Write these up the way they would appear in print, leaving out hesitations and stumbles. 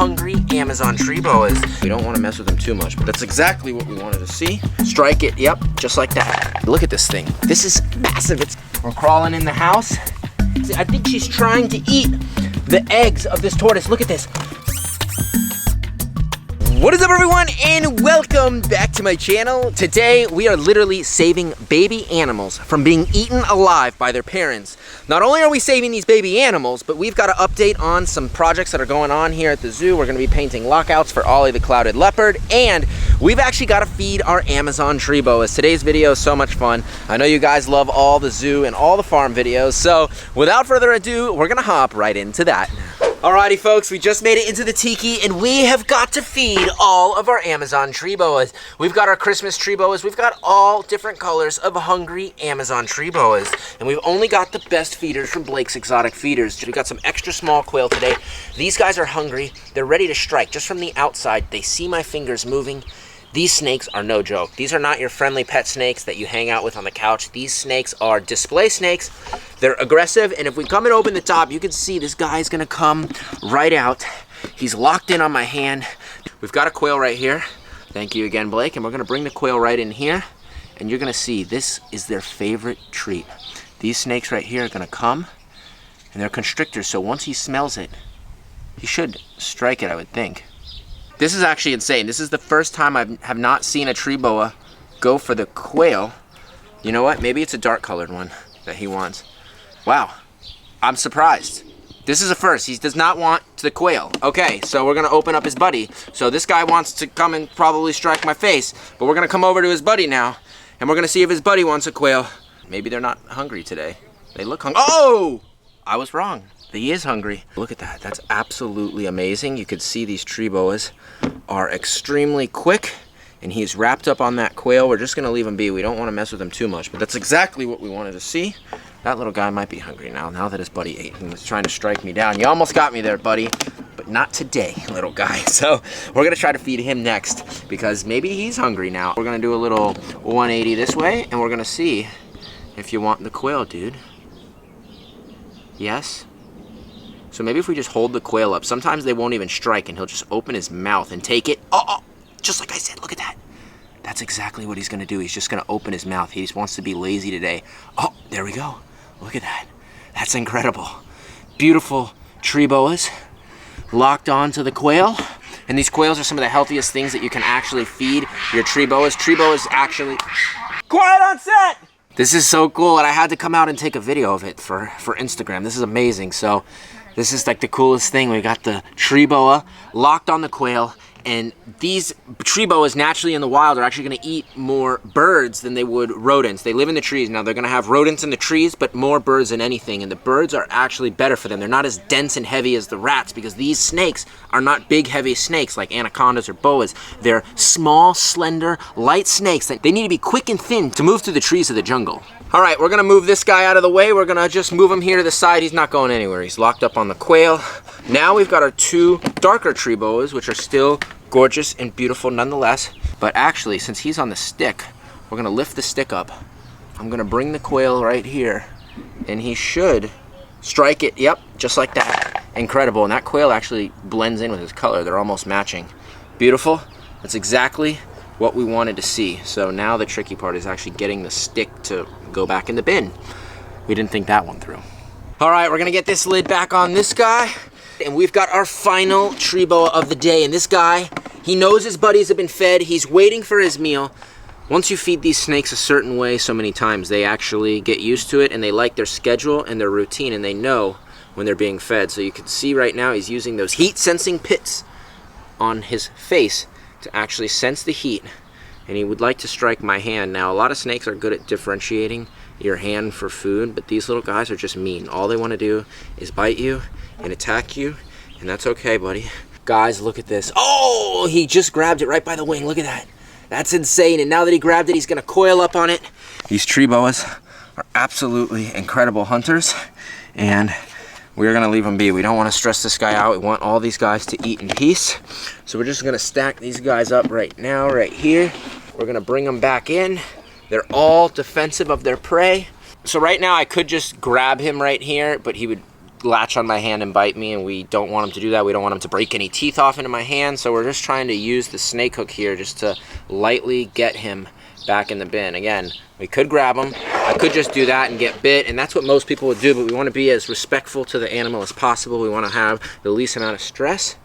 hungry Amazon tree boas. We don't want to mess with them too much, but that's exactly what we wanted to see. Strike it, yep, just like that. Look at this thing. This is massive. We're crawling in the house. I think she's trying to eat the eggs of this tortoise. Look at this. What is up, everyone, and welcome back to my channel. Today we are literally saving baby animals from being eaten alive by their parents. Not only are we saving these baby animals, but we've got to update on some projects that are going on here at the zoo. We're going to be painting lockouts for Ollie the clouded leopard, and we've actually got to feed our Amazon tree boas. Today's video is so much fun. I know you guys love all the zoo and all the farm videos, so without further ado, we're gonna hop right into that. Alrighty folks, we just made it into the tiki and we have got to feed all of our Amazon tree boas. We've got our Christmas tree boas. We've got all different colors of hungry Amazon tree boas. And we've only got the best feeders from Blake's Exotic Feeders. We got some extra small quail today. These guys are hungry. They're ready to strike. Just from the outside, they see my fingers moving. These snakes are no joke. These are not your friendly pet snakes that you hang out with on the couch. These snakes are display snakes. They're aggressive, and if we come and open the top, you can see this guy is gonna come right out. He's locked in on my hand. We've got a quail right here. Thank you again, Blake. And we're gonna bring the quail right in here, and you're gonna see this is their favorite treat. These snakes right here are gonna come, and they're constrictors, so once he smells it, he should strike it, I would think. This is actually insane. This is the first time I have not seen a tree boa go for the quail. You know what? Maybe it's a dark colored one that he wants. Wow, I'm surprised. This is a first. He does not want the quail. Okay, so we're gonna open up his buddy. So this guy wants to come and probably strike my face, but we're gonna come over to his buddy now, and we're gonna see if his buddy wants a quail. Maybe they're not hungry today. They look hungry. Oh, I was wrong. He is hungry. Look at that. That's absolutely amazing. You can see these tree boas are extremely quick, and he's wrapped up on that quail. We're just gonna leave him be. We don't want to mess with him too much, but that's exactly what we wanted to see. That little guy might be hungry now that his buddy ate. He was trying to strike me down. You almost got me there, buddy, but not today, little guy. So we're gonna try to feed him next because maybe he's hungry now. We're gonna do a little 180 this way, and we're gonna see if you want the quail, dude. Yes? So maybe if we just hold the quail up, sometimes they won't even strike and he'll just open his mouth and take it. Oh, just like I said, look at that. That's exactly what he's gonna do. He's just gonna open his mouth. He just wants to be lazy today. Oh, there we go. Look at that. That's incredible. Beautiful tree boas locked onto the quail. And these quails are some of the healthiest things that you can actually feed your tree boas. Tree boas actually, quiet on set! This is so cool, and I had to come out and take a video of it for Instagram. This is amazing. So this is like the coolest thing. We got the tree boa locked on the quail, and these tree boas naturally in the wild are actually gonna eat more birds than they would rodents. They live in the trees. Now they're gonna have rodents in the trees, but more birds than anything, and the birds are actually better for them. They're not as dense and heavy as the rats because these snakes are not big, heavy snakes like anacondas or boas. They're small, slender, light snakes that they need to be quick and thin to move through the trees of the jungle. All right, we're gonna move this guy out of the way. We're gonna just move him here to the side. He's not going anywhere. He's locked up on the quail. Now we've got our two darker tree boas, which are still gorgeous and beautiful nonetheless. But actually, since he's on the stick, we're gonna lift the stick up. I'm gonna bring the quail right here, and he should strike it. Yep, just like that. Incredible, and that quail actually blends in with his color. They're almost matching. Beautiful. That's exactly what we wanted to see. So now the tricky part is actually getting the stick to go back in the bin. We didn't think that one through. All right, we're gonna get this lid back on this guy, and we've got our final tree boa of the day. And this guy, he knows his buddies have been fed. He's waiting for his meal. Once you feed these snakes a certain way so many times, they actually get used to it, and they like their schedule and their routine, and they know when they're being fed. So you can see right now he's using those heat sensing pits on his face to actually sense the heat, and he would like to strike my hand. Now, a lot of snakes are good at differentiating your hand for food, but these little guys are just mean. All they want to do is bite you and attack you, and that's okay, buddy. Guys, look at this. Oh, he just grabbed it right by the wing. Look at that. That's insane, and now that he grabbed it, he's gonna coil up on it. These tree boas are absolutely incredible hunters, and we're gonna leave them be. We don't want to stress this guy out. We want all these guys to eat in peace. So we're just gonna stack these guys up right now, right here. We're gonna bring them back in. They're all defensive of their prey. So right now I could just grab him right here, but he would latch on my hand and bite me, and we don't want him to do that. We don't want him to break any teeth off into my hand, so we're just trying to use the snake hook here just to lightly get him back in the bin. Again, we could grab him. I could just do that and get bit, and that's what most people would do, but we want to be as respectful to the animal as possible. We want to have the least amount of stress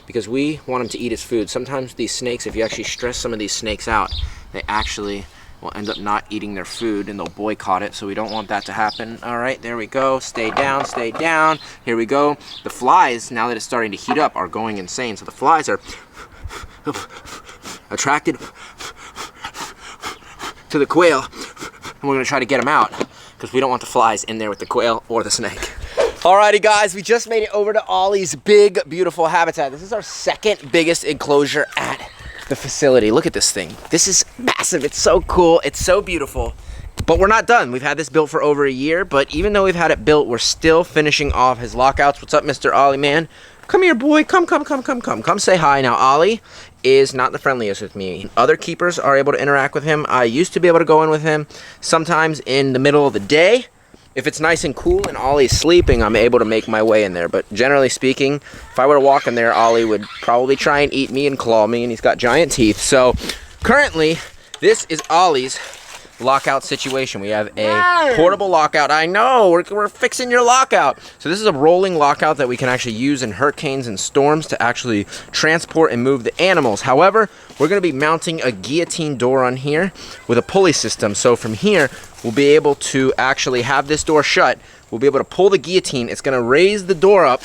because we want him to eat his food. Sometimes these snakes, if you actually stress some of these snakes out, they actually will end up not eating their food and they'll boycott it, so we don't want that to happen. All right, there we go. Stay down, stay down. Here we go. The flies, now that it's starting to heat up, are going insane. So the flies are attracted to the quail, and we're gonna try to get them out because we don't want the flies in there with the quail or the snake. Alrighty guys, we just made it over to Ollie's big, beautiful habitat. This is our second biggest enclosure at the facility. Look at this thing. This is massive. It's so cool. It's so beautiful. But we're not done. We've had this built for over a year, but even though we've had it built, we're still finishing off his lockouts. What's up, Mr. Ollie, man? Come here, boy. Come say hi. Now, Ollie is not the friendliest with me. Other keepers are able to interact with him. I used to be able to go in with him sometimes in the middle of the day. If it's nice and cool and Ollie's sleeping, I'm able to make my way in there. But generally speaking, if I were to walk in there, Ollie would probably try and eat me and claw me, and he's got giant teeth. So currently, this is Ollie's lockout situation. We have a portable lockout. I know, we're fixing your lockout. So this is a rolling lockout that we can actually use in hurricanes and storms to actually transport and move the animals. However, we're going to be mounting a guillotine door on here with a pulley system. So from here, we'll be able to actually have this door shut. We'll be able to pull the guillotine. It's going to raise the door up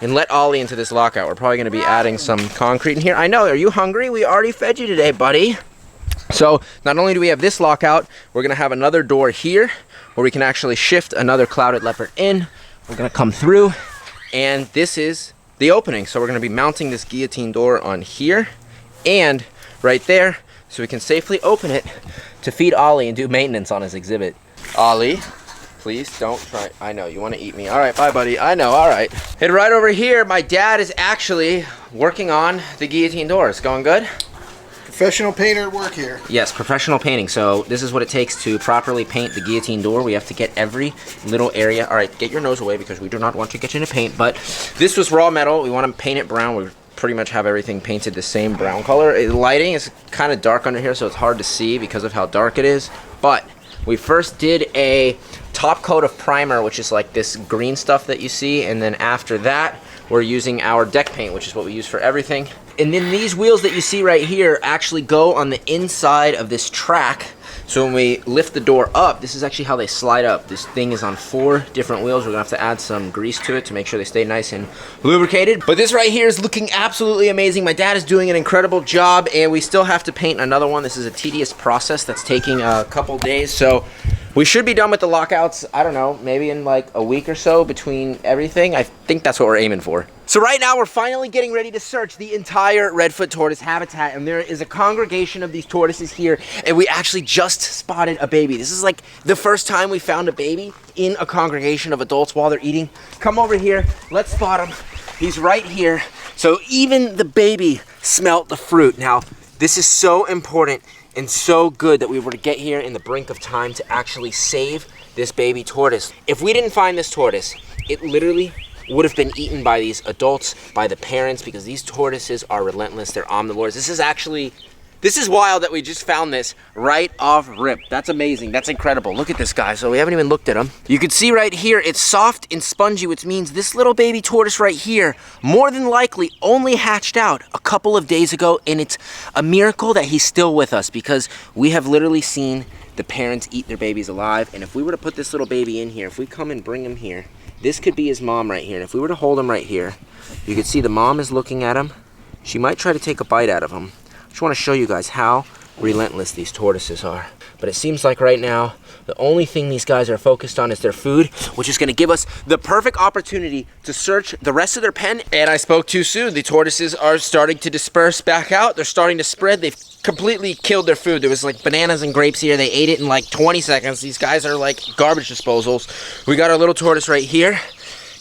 and let Ollie into this lockout. We're probably going to be adding some concrete in here. I know, are you hungry? We already fed you today, buddy. So not only do we have this lockout, we're going to have another door here where we can actually shift another clouded leopard in. We're going to come through, and this is the opening. So we're going to be mounting this guillotine door on here and right there so we can safely open it to feed Ollie and do maintenance on his exhibit. Ollie, please don't try. I know, you want to eat me. All right, bye, buddy. I know, all right. And right over here, my dad is actually working on the guillotine door. It's going good? Professional painter at work here. Yes, professional painting. So this is what it takes to properly paint the guillotine door. We have to get every little area. All right, get your nose away because we do not want to get you into paint. But this was raw metal. We want to paint it brown. We pretty much have everything painted the same brown color. The lighting is kind of dark under here, so it's hard to see because of how dark it is. But we first did a top coat of primer, which is like this green stuff that you see. And then after that, we're using our deck paint, which is what we use for everything. And then these wheels that you see right here actually go on the inside of this track. So when we lift the door up, this is actually how they slide up. This thing is on 4 different wheels. We're gonna have to add some grease to it to make sure they stay nice and lubricated. But this right here is looking absolutely amazing. My dad is doing an incredible job, and we still have to paint another one. This is a tedious process that's taking a couple days. So we should be done with the lockouts, I don't know, maybe in like a week or so between everything. I think that's what we're aiming for. So right now we're finally getting ready to search the entire redfoot tortoise habitat, and there is a congregation of these tortoises here, and we actually just spotted a baby. This is like the first time we found a baby in a congregation of adults while they're eating. Come over here, let's spot him. He's right here. So even the baby smelt the fruit. Now, this is so important and so good that we were to get here in the brink of time to actually save this baby tortoise. If we didn't find this tortoise, it literally would have been eaten by these adults, by the parents, because these tortoises are relentless. They're omnivores. This is wild that we just found this right off rip. That's amazing. That's incredible. Look at this guy. So we haven't even looked at him. You can see right here, it's soft and spongy, which means this little baby tortoise right here, more than likely only hatched out a couple of days ago, and it's a miracle that he's still with us because we have literally seen the parents eat their babies alive. And if we were to put this little baby in here, if we come and bring him here, this could be his mom right here. And if we were to hold him right here, you could see the mom is looking at him. She might try to take a bite out of him. I just want to show you guys how relentless these tortoises are. But it seems like right now, the only thing these guys are focused on is their food, which is going to give us the perfect opportunity to search the rest of their pen. And I spoke too soon. The tortoises are starting to disperse back out. They're starting to spread. They've completely killed their food. There was like bananas and grapes here. They ate it in like 20 seconds. These guys are like garbage disposals. We got our little tortoise right here.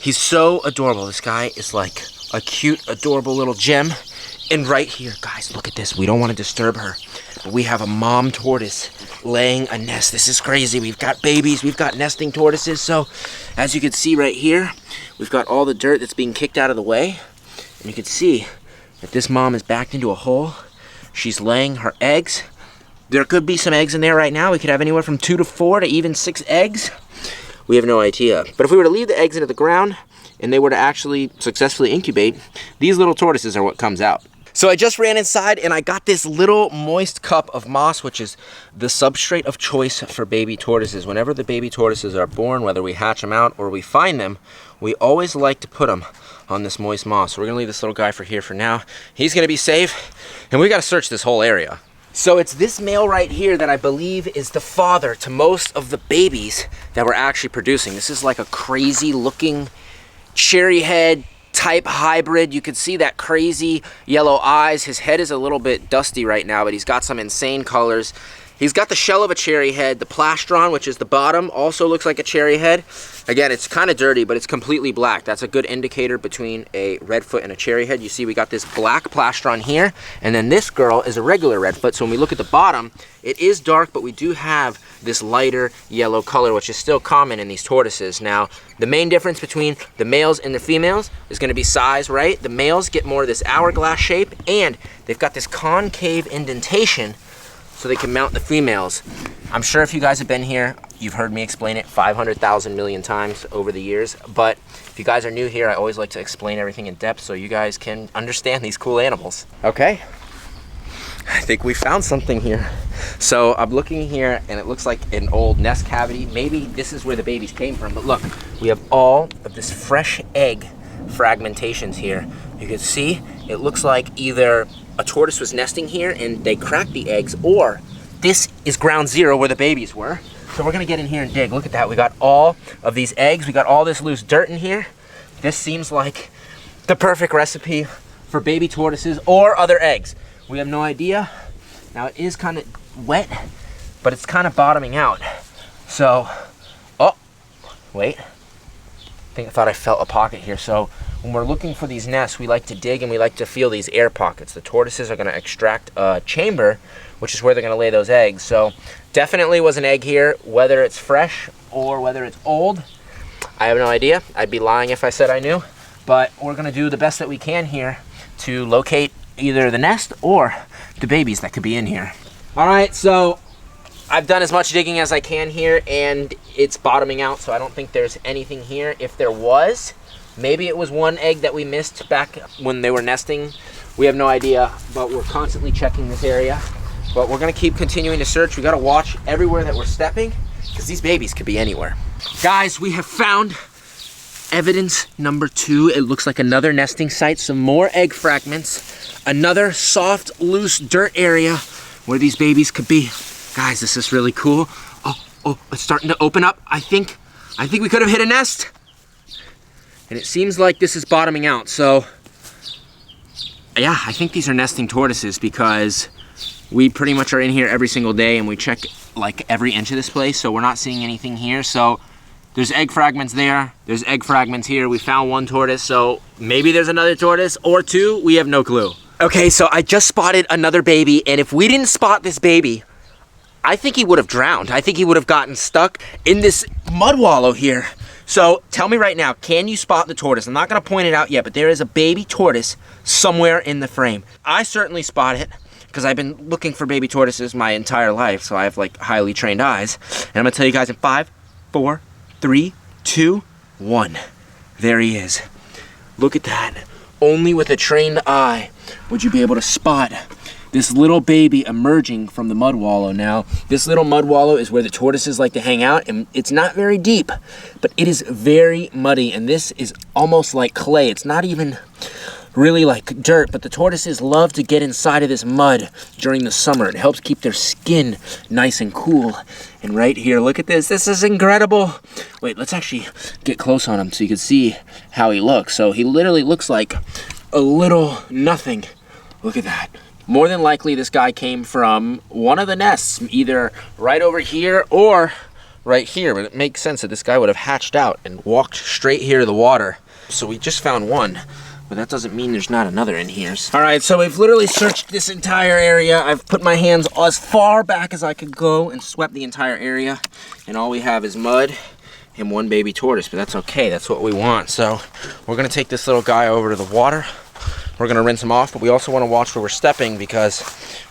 He's so adorable. This guy is like a cute, adorable little gem. And right here, guys, look at this. We don't want to disturb her. we have a mom tortoise laying a nest. This is crazy. We've got babies, we've got nesting tortoises. So as you can see right here, we've got all the dirt that's being kicked out of the way. And you can see that this mom is backed into a hole. She's laying her eggs. There could be some eggs in there right now. We could have anywhere from 2 to 4 to even 6 eggs. We have no idea. But if we were to leave the eggs into the ground and they were to actually successfully incubate, these little tortoises are what comes out. So I just ran inside and I got this little moist cup of moss, which is the substrate of choice for baby tortoises. Whenever the baby tortoises are born, whether we hatch them out or we find them, we always like to put them on this moist moss. So we're gonna leave this little guy for here for now. He's gonna be safe, and we gotta search this whole area. So it's this male right here that I believe is the father to most of the babies that we're actually producing. This is like a crazy looking cherry head type hybrid. You can see that crazy yellow eyes. His head is a little bit dusty right now, but he's got some insane colors. He's got the shell of a cherry head. The plastron, which is the bottom, also looks like a cherry head. Again, it's kind of dirty, but it's completely black. That's a good indicator between a redfoot and a cherry head. You see we got this black plastron here, and then this girl is a regular redfoot. So when we look at the bottom, it is dark, but we do have this lighter yellow color, which is still common in these tortoises. Now, the main difference between the males and the females is gonna be size, right? The males get more of this hourglass shape, and they've got this concave indentation so they can mount the females. I'm sure if you guys have been here, you've heard me explain it 500,000 million times over the years, but if you guys are new here, I always like to explain everything in depth so you guys can understand these cool animals. Okay, I think we found something here. So I'm looking here and it looks like an old nest cavity. Maybe this is where the babies came from, but look, we have all of this fresh egg fragmentations here. You can see it looks like either a tortoise was nesting here and they cracked the eggs, or this is ground zero where the babies were. So we're gonna get in here and dig. Look at that, we got all of these eggs, we got all this loose dirt in here. This seems like the perfect recipe for baby tortoises or other eggs. We have no idea. Now it is kind of wet, but it's kind of bottoming out. So, oh, wait. I thought I felt a pocket here. So when we're looking for these nests, we like to dig and we like to feel these air pockets. The tortoises are gonna extract a chamber, which is where they're gonna lay those eggs. So definitely was an egg here, whether it's fresh or whether it's old. I have no idea. I'd be lying if I said I knew, but we're gonna do the best that we can here to locate either the nest or the babies that could be in here. All right, so I've done as much digging as I can here and it's bottoming out, so I don't think there's anything here. If there was, maybe it was one egg that we missed back when they were nesting. We have no idea, but we're constantly checking this area. But we're gonna keep continuing to search. We gotta watch everywhere that we're stepping because these babies could be anywhere. Guys, we have found evidence number 2. It looks like another nesting site, some more egg fragments, another soft, loose dirt area where these babies could be. Guys, this is really cool. Oh, it's starting to open up. I think we could have hit a nest. And it seems like this is bottoming out. So, yeah, I think these are nesting tortoises because we pretty much are in here every single day and we check like every inch of this place. So we're not seeing anything here. So there's egg fragments there. There's egg fragments here. We found one tortoise. So maybe there's another tortoise or 2. We have no clue. Okay, so I just spotted another baby. And if we didn't spot this baby, I think he would have drowned. I think he would have gotten stuck in this mud wallow here. So tell me right now, can you spot the tortoise? I'm not gonna point it out yet, but there is a baby tortoise somewhere in the frame. I certainly spot it because I've been looking for baby tortoises my entire life, so I have like highly trained eyes. And I'm gonna tell you guys in 5, 4, 3, 2, 1. There he is. Look at that. Only with a trained eye would you be able to spot this little baby emerging from the mud wallow. Now, this little mud wallow is where the tortoises like to hang out, and it's not very deep, but it is very muddy, and this is almost like clay. It's not even really like dirt, but the tortoises love to get inside of this mud during the summer. It helps keep their skin nice and cool. And right here, look at this. This is incredible. Wait, let's actually get close on him so you can see how he looks. So he literally looks like a little nothing. Look at that. More than likely, this guy came from one of the nests, either right over here or right here. But it makes sense that this guy would have hatched out and walked straight here to the water. So we just found one. but that doesn't mean there's not another in here. All right, so we've literally searched this entire area. I've put my hands as far back as I could go and swept the entire area, and all we have is mud and one baby tortoise, but that's okay. That's what we want. So we're gonna take this little guy over to the water. We're gonna rinse him off, but we also wanna watch where we're stepping because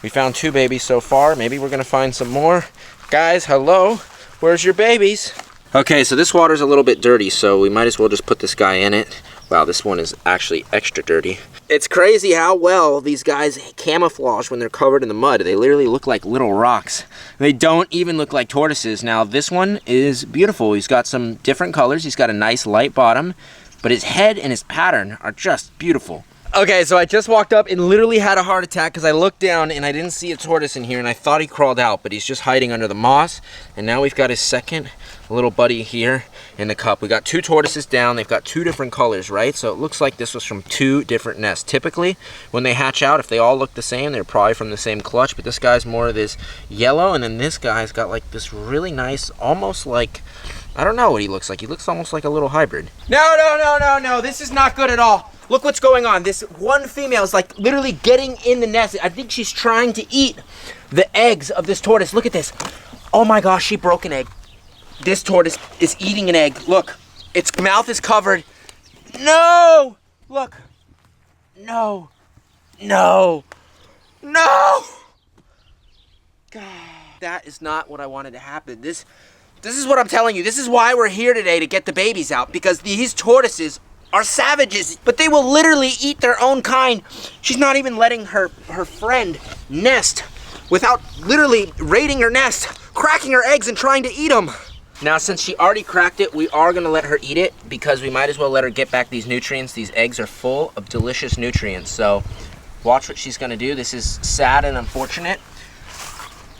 we found 2 babies so far. Maybe we're gonna find some more. Guys, hello, where's your babies? Okay, so this water's a little bit dirty, so we might as well just put this guy in it. Wow, this one is actually extra dirty. It's crazy how well these guys camouflage when they're covered in the mud. They literally look like little rocks. They don't even look like tortoises. Now, this one is beautiful. He's got some different colors. He's got a nice light bottom, but his head and his pattern are just beautiful. Okay, so I just walked up and literally had a heart attack because I looked down and I didn't see a tortoise in here, and I thought he crawled out, but he's just hiding under the moss. And now we've got his second little buddy here in the cup. We got 2 tortoises down. They've got 2 different colors, right? So it looks like this was from 2 different nests. Typically, when they hatch out, if they all look the same, they're probably from the same clutch, but this guy's more of this yellow, and then this guy's got like this really nice, almost like, I don't know what he looks like. He looks almost like a little hybrid. No, this is not good at all. Look what's going on. This one female is like literally getting in the nest. I think she's trying to eat the eggs of this tortoise. Look at this. Oh my gosh, she broke an egg. This tortoise is eating an egg. Look, its mouth is covered. No! Look. No. God, that is not what I wanted to happen. This is what I'm telling you. This is why we're here today, to get the babies out, because these tortoises are savages, but they will literally eat their own kind. She's not even letting her friend nest without literally raiding her nest, cracking her eggs and trying to eat them. Now, since she already cracked it, we are gonna let her eat it because we might as well let her get back these nutrients. These eggs are full of delicious nutrients. So watch what she's gonna do. This is sad and unfortunate,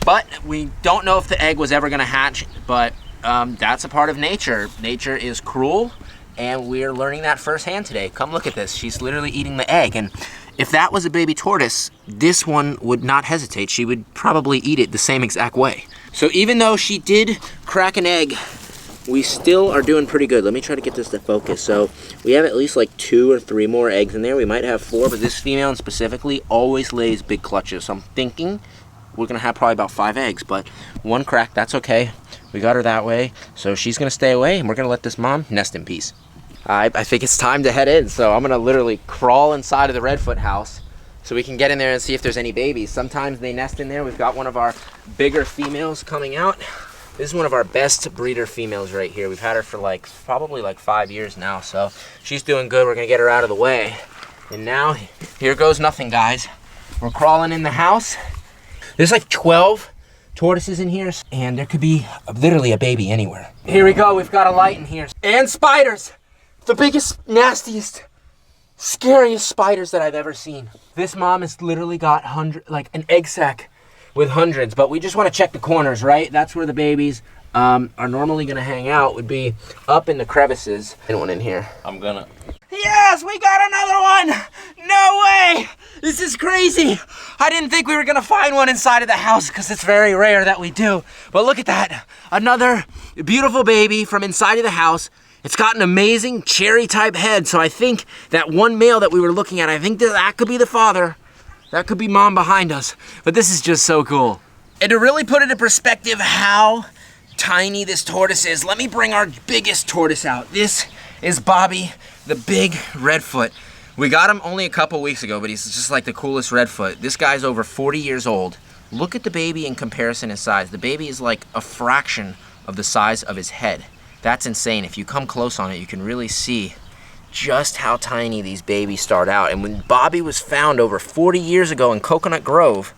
but we don't know if the egg was ever gonna hatch, but that's a part of nature. Nature is cruel, and we're learning that firsthand today. Come look at this. She's literally eating the egg. And if that was a baby tortoise, this one would not hesitate. She would probably eat it the same exact way. So even though she did crack an egg, we still are doing pretty good. Let me try to get this to focus. So we have at least like 2 or 3 more eggs in there. We might have 4, but this female specifically always lays big clutches. So I'm thinking we're gonna have probably about 5 eggs, but 1 crack, that's okay. We got her that way. So she's gonna stay away, and we're gonna let this mom nest in peace. I think it's time to head in, so I'm gonna literally crawl inside of the Redfoot house so we can get in there and see if there's any babies. Sometimes they nest in there. We've got one of our bigger females coming out. This is one of our best breeder females right here. We've had her for probably 5 years now, so she's doing good. We're gonna get her out of the way. And now, here goes nothing, guys. We're crawling in the house. There's like 12 tortoises in here, and there could be literally a baby anywhere. Here we go, we've got a light in here. And spiders! The biggest, nastiest, scariest spiders that I've ever seen. This mom has literally got an egg sack with hundreds, but we just want to check the corners, right? That's where the babies are normally gonna hang out, would be up in the crevices. Anyone in here? Yes, we got another one! No way! This is crazy! I didn't think we were gonna find one inside of the house because it's very rare that we do. But look at that. Another beautiful baby from inside of the house. It's got an amazing cherry type head, so I think that one male that we were looking at, I think that could be the father. That could be mom behind us. But this is just so cool. And to really put it in perspective how tiny this tortoise is, let me bring our biggest tortoise out. This is Bobby, the big Redfoot. We got him only a couple weeks ago, but he's just like the coolest Redfoot. This guy's over 40 years old. Look at the baby in comparison in size. The baby is like a fraction of the size of his head. That's insane. If you come close on it, you can really see just how tiny these babies start out. And when Bobby was found over 40 years ago in Coconut Grove,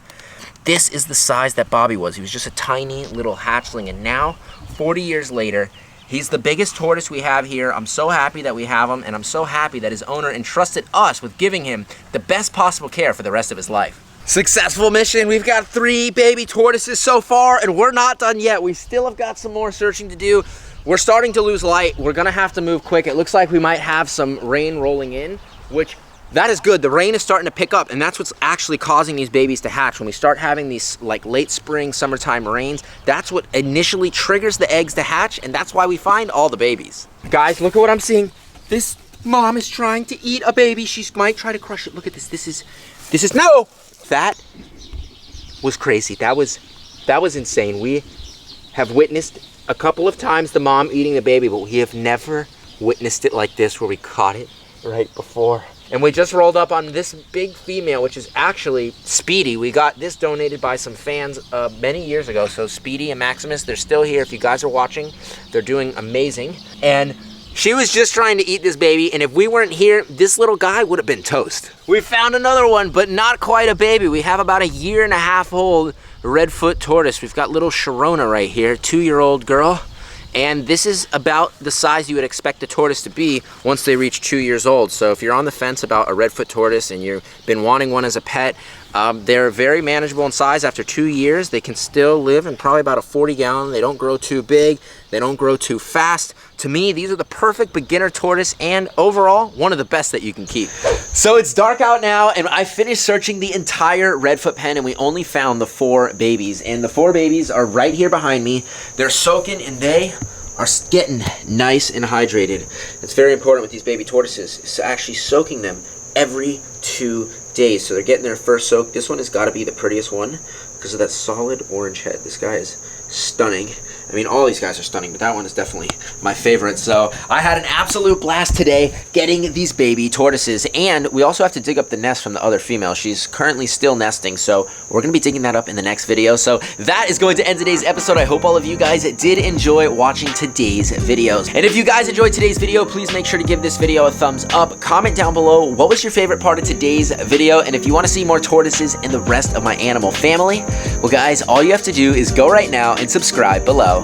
this is the size that Bobby was. He was just a tiny little hatchling, and now, 40 years later, he's the biggest tortoise we have here. I'm so happy that we have him, and I'm so happy that his owner entrusted us with giving him the best possible care for the rest of his life. Successful mission. We've got 3 baby tortoises so far, and we're not done yet. We still have got some more searching to do. We're starting to lose light. We're gonna have to move quick. It looks like we might have some rain rolling in, which that is good. The rain is starting to pick up, and that's what's actually causing these babies to hatch. When we start having these like late spring, summertime rains, that's what initially triggers the eggs to hatch, and that's why we find all the babies. Guys, look at what I'm seeing. This Mom is trying to eat a baby. She might try to crush it. Look at this. This is no. That was crazy. That was insane. We have witnessed a couple of times the mom eating the baby, but we have never witnessed it like this where we caught it right before. And we just rolled up on this big female, which is actually Speedy. We got this donated by some fans many years ago. So Speedy and Maximus, they're still here. If you guys are watching, they're doing amazing. And she was just trying to eat this baby, and if we weren't here, this little guy would have been toast. We found another one, but not quite a baby. We have about a 1.5 year old redfoot tortoise. We've got little Sharona right here, 2-year-old girl. And this is about the size you would expect a tortoise to be once they reach 2 years old. So if you're on the fence about a redfoot tortoise and you've been wanting one as a pet, they're very manageable in size. After 2 years, they can still live in probably about a 40-gallon. They don't grow too big. They don't grow too fast. To me, these are the perfect beginner tortoise, and overall, one of the best that you can keep. So it's dark out now, and I finished searching the entire redfoot pen, and we only found the 4 babies. And the 4 babies are right here behind me. They're soaking, and they are getting nice and hydrated. It's very important with these baby tortoises, is actually soaking them every 2 days. So they're getting their first soak. This one has got to be the prettiest one because of that solid orange head. This guy is stunning. I mean, all these guys are stunning, but that one is definitely my favorite. So I had an absolute blast today getting these baby tortoises, and we also have to dig up the nest from the other female. She's currently still nesting, so we're going to be digging that up in the next video. So that is going to end today's episode. I hope all of you guys did enjoy watching today's videos. And if you guys enjoyed today's video, please make sure to give this video a thumbs up. Comment down below what was your favorite part of today's video, and if you want to see more tortoises and the rest of my animal family, well guys, all you have to do is go right now and subscribe below.